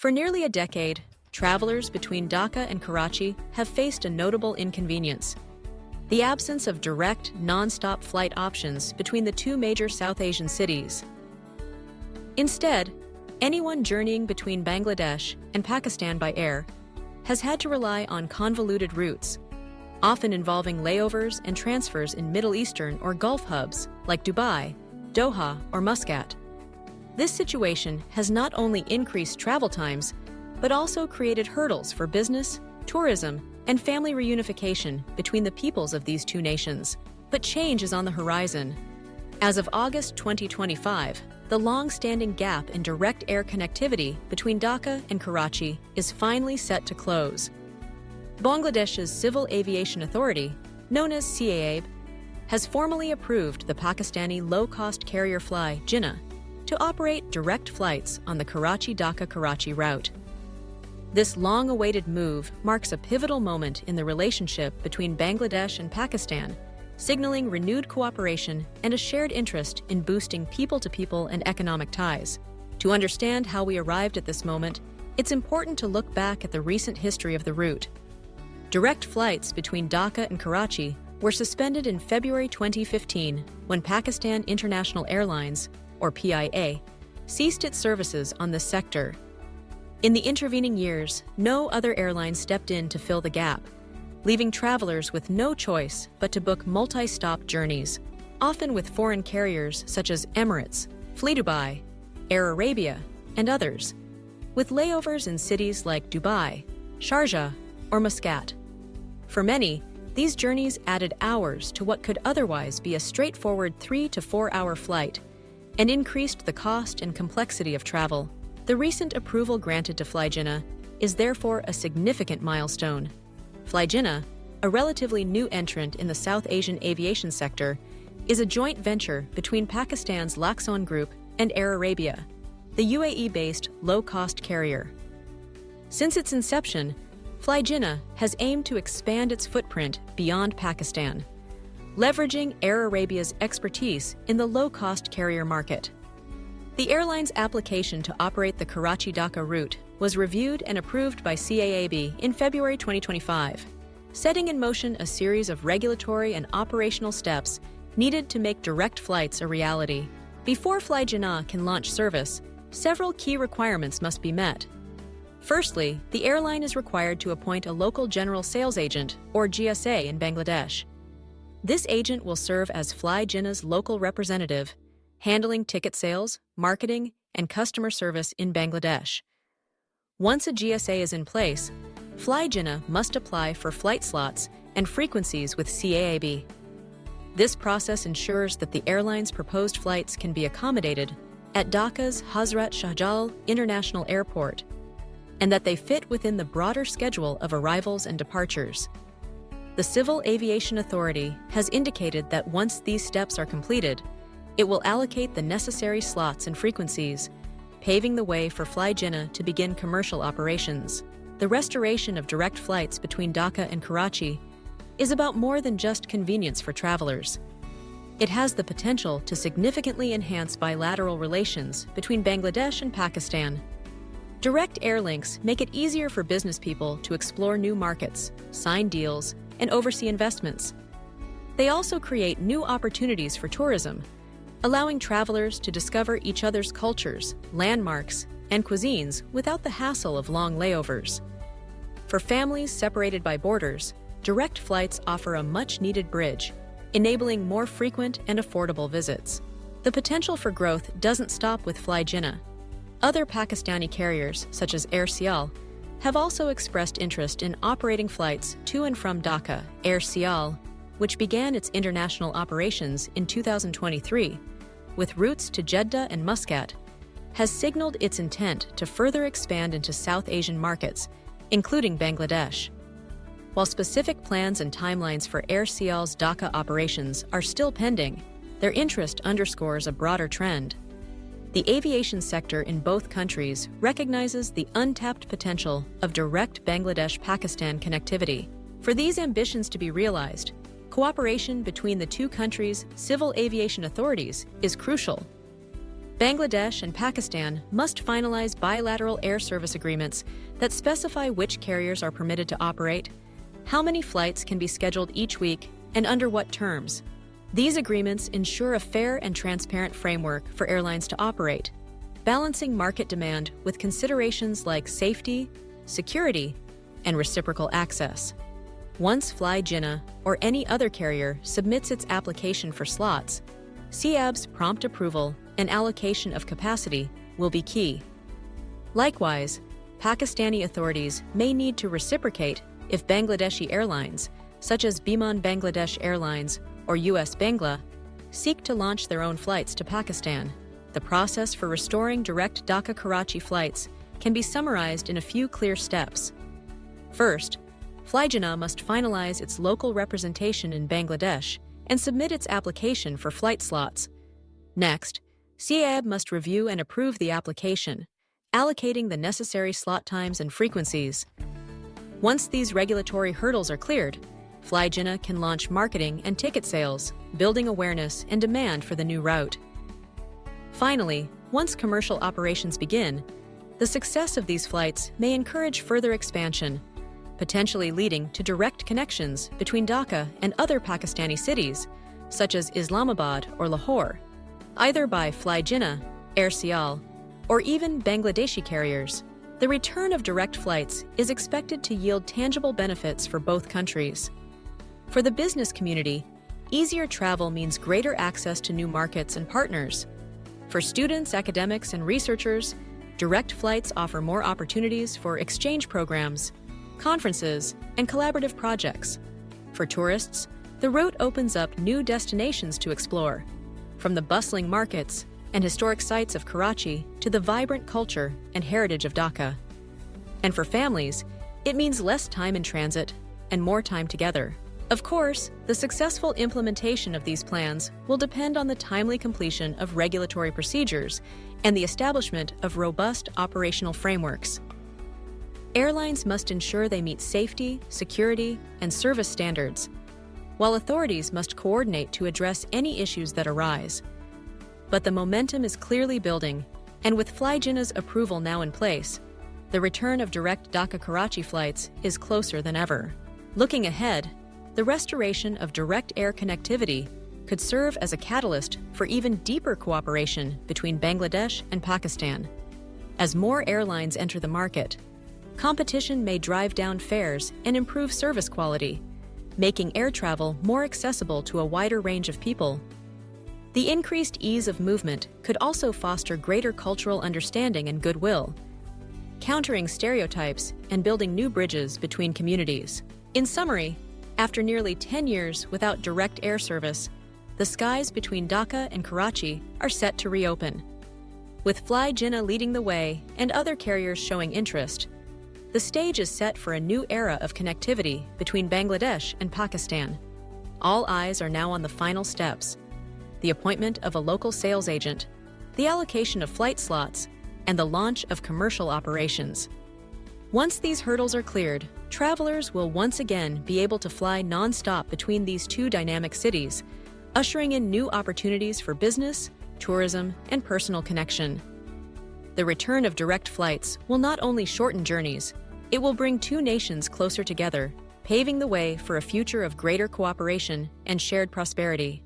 For nearly a decade, travelers between Dhaka and Karachi have faced a notable inconvenience: the absence of direct, non-stop flight options between the two major South Asian cities. Instead, anyone journeying between Bangladesh and Pakistan by air has had to rely on convoluted routes, often involving layovers and transfers in Middle Eastern or Gulf hubs like Dubai, Doha, or Muscat. This situation has not only increased travel times, but also created hurdles for business, tourism, and family reunification between the peoples of these two nations. But change is on the horizon. As of August 2025, the long-standing gap in direct air connectivity between Dhaka and Karachi is finally set to close. Bangladesh's Civil Aviation Authority, known as CAAB, has formally approved the Pakistani low-cost carrier Fly Jinnah to operate direct flights on the Karachi Dhaka Karachi route. This long-awaited move marks a pivotal moment in the relationship between Bangladesh and Pakistan, signaling renewed cooperation and a shared interest in boosting people-to-people and economic ties. To understand how we arrived at this moment, it's important to look back at the recent history of the route. Direct flights between Dhaka and Karachi were suspended in February 2015 when Pakistan International Airlines, or PIA, ceased its services on this sector. In the intervening years, no other airline stepped in to fill the gap, leaving travelers with no choice but to book multi-stop journeys, often with foreign carriers such as Emirates, Fly Dubai, Air Arabia, and others, with layovers in cities like Dubai, Sharjah, or Muscat. For many, these journeys added hours to what could otherwise be a straightforward 3 to 4 hour flight and increased the cost and complexity of travel. The recent approval granted to Fly Jinnah is therefore a significant milestone. Fly Jinnah, a relatively new entrant in the South Asian aviation sector, is a joint venture between Pakistan's Laxon Group and Air Arabia, the UAE-based low-cost carrier. Since its inception, Fly Jinnah has aimed to expand its footprint beyond Pakistan, leveraging Air Arabia's expertise in the low-cost carrier market. The airline's application to operate the Karachi-Dhaka route was reviewed and approved by CAAB in February 2025, setting in motion a series of regulatory and operational steps needed to make direct flights a reality. Before Fly Jinnah can launch service, several key requirements must be met. Firstly, the airline is required to appoint a local general sales agent, or GSA, in Bangladesh. This agent will serve as Fly Jinnah's local representative, handling ticket sales, marketing, and customer service in Bangladesh. Once a GSA is in place, Fly Jinnah must apply for flight slots and frequencies with CAAB. This process ensures that the airline's proposed flights can be accommodated at Dhaka's Hazrat Shahjalal International Airport, and that they fit within the broader schedule of arrivals and departures. The Civil Aviation Authority has indicated that once these steps are completed, it will allocate the necessary slots and frequencies, paving the way for Fly Jinnah to begin commercial operations. The restoration of direct flights between Dhaka and Karachi is about more than just convenience for travelers. It has the potential to significantly enhance bilateral relations between Bangladesh and Pakistan. Direct air links make it easier for business people to explore new markets, sign deals, and oversee investments. They also create new opportunities for tourism, allowing travelers to discover each other's cultures, landmarks, and cuisines without the hassle of long layovers. For families separated by borders, direct flights offer a much-needed bridge, enabling more frequent and affordable visits. The potential for growth doesn't stop with Fly Jinnah. Other Pakistani carriers, such as Air Sial, have also expressed interest in operating flights to and from Dhaka. Air Sial, which began its international operations in 2023, with routes to Jeddah and Muscat, has signaled its intent to further expand into South Asian markets, including Bangladesh. While specific plans and timelines for Air Sial's Dhaka operations are still pending, their interest underscores a broader trend. The aviation sector in both countries recognizes the untapped potential of direct Bangladesh-Pakistan connectivity. For these ambitions to be realized, cooperation between the two countries' civil aviation authorities is crucial. Bangladesh and Pakistan must finalize bilateral air service agreements that specify which carriers are permitted to operate, how many flights can be scheduled each week, and under what terms. These agreements ensure a fair and transparent framework for airlines to operate, balancing market demand with considerations like safety, security, and reciprocal access. Once Fly Jinnah or any other carrier submits its application for slots, CAAB's prompt approval and allocation of capacity will be key. Likewise, Pakistani authorities may need to reciprocate if Bangladeshi airlines, such as Biman Bangladesh Airlines or US Bangla, seek to launch their own flights to Pakistan. The process for restoring direct Dhaka-Karachi flights can be summarized in a few clear steps. First, Fly Jinnah must finalize its local representation in Bangladesh and submit its application for flight slots. Next, CAAB must review and approve the application, allocating the necessary slot times and frequencies. Once these regulatory hurdles are cleared, Fly Jinnah can launch marketing and ticket sales, building awareness and demand for the new route. Finally, once commercial operations begin, the success of these flights may encourage further expansion, potentially leading to direct connections between Dhaka and other Pakistani cities, such as Islamabad or Lahore, either by Fly Jinnah, Air Sial, or even Bangladeshi carriers. The return of direct flights is expected to yield tangible benefits for both countries. For the business community, easier travel means greater access to new markets and partners. For students, academics, and researchers, direct flights offer more opportunities for exchange programs, conferences, and collaborative projects. For tourists, the route opens up new destinations to explore, from the bustling markets and historic sites of Karachi to the vibrant culture and heritage of Dhaka. And for families, it means less time in transit and more time together. Of course, the successful implementation of these plans will depend on the timely completion of regulatory procedures and the establishment of robust operational frameworks. Airlines must ensure they meet safety, security, and service standards, while authorities must coordinate to address any issues that arise. But the momentum is clearly building, and with Fly Jinnah's approval now in place, the return of direct Dhaka-Karachi flights is closer than ever. Looking ahead, the restoration of direct air connectivity could serve as a catalyst for even deeper cooperation between Bangladesh and Pakistan. As more airlines enter the market, competition may drive down fares and improve service quality, making air travel more accessible to a wider range of people. The increased ease of movement could also foster greater cultural understanding and goodwill, countering stereotypes and building new bridges between communities. In summary, after nearly 10 years without direct air service, the skies between Dhaka and Karachi are set to reopen. With Fly Jinnah leading the way and other carriers showing interest, the stage is set for a new era of connectivity between Bangladesh and Pakistan. All eyes are now on the final steps: the appointment of a local sales agent, the allocation of flight slots, and the launch of commercial operations. Once these hurdles are cleared, travelers will once again be able to fly non-stop between these two dynamic cities, ushering in new opportunities for business, tourism, and personal connection. The return of direct flights will not only shorten journeys, it will bring two nations closer together, paving the way for a future of greater cooperation and shared prosperity.